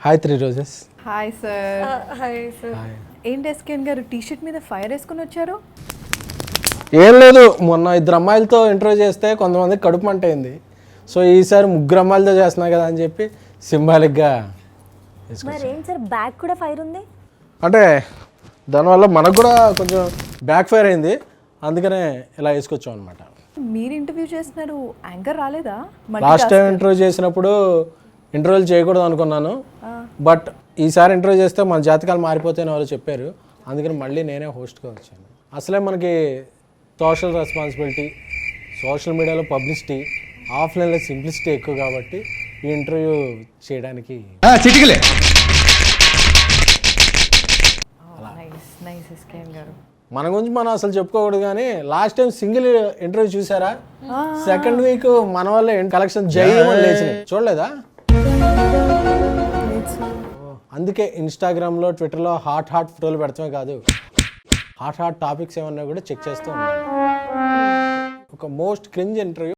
Hi 3 roses. Hi sir. Hi sir. ఏంటి ఎస్కేన్ గారు T-shirt మీద ఫైర్ వేసుకుని వచ్చారు? ఏం లేదు, మొన్న 2 అమ్మాయిలతో ఇంటర్వ్యూ చేస్తే కొంతమంది కడుపు మంట అయింది. సో ఈసారి 3 అమ్మాయిలతో చేస్తున్నా కదా అని చెప్పి సింబాలిక్గా మరి ఏం సార్ బ్యాక్ కూడా ఫైర్ ఉంది? అంటే దానివల్ల మనకు కూడా కొంచెం బ్యాక్ ఫైర్ అయింది, అందుకనే ఇలా వేసుకొచ్చాం అనమాట. మీరు ఇంటర్వ్యూ చేస్తున్నారు, యాంకర్ రాలేదా? లాస్ట్ టైం ఇంటర్వ్యూ చేసినప్పుడు ఇంటర్వ్యూలు చేయకూడదు అనుకున్నాను, బట్ ఈసారి ఇంటర్వ్యూ చేస్తే మన జాతకాలు మారిపోతాయని వాళ్ళు చెప్పారు, అందుకని మళ్ళీ నేనే హోస్ట్గా వచ్చాను. అసలే మనకి సోషల్ రెస్పాన్సిబిలిటీ, సోషల్ మీడియాలో పబ్లిసిటీ, ఆఫ్లైన్లో సింప్లిసిటీ ఎక్కువ కాబట్టి ఈ ఇంటర్వ్యూ చేయడానికి నైస్ ఎస్కేన్ గారు. మన గురించి మనం అసలు చెప్పుకోకూడదు, కానీ లాస్ట్ టైం సింగిల్ ఇంటర్వ్యూ చూసారా? సెకండ్ వీక్ మన వల్ల కలెక్షన్ జైమని లేచినాయి, చూడలేదా? అందుకే ఇన్స్టాగ్రామ్లో, ట్విట్టర్లో హాట్ ఫోటోలు పెడతామే కాదు, హాట్ టాపిక్స్ ఏమన్నా కూడా చెక్ చేస్తూ ఉన్నాను. ఒక మోస్ట్ క్రింజ్ ఇంటర్వ్యూ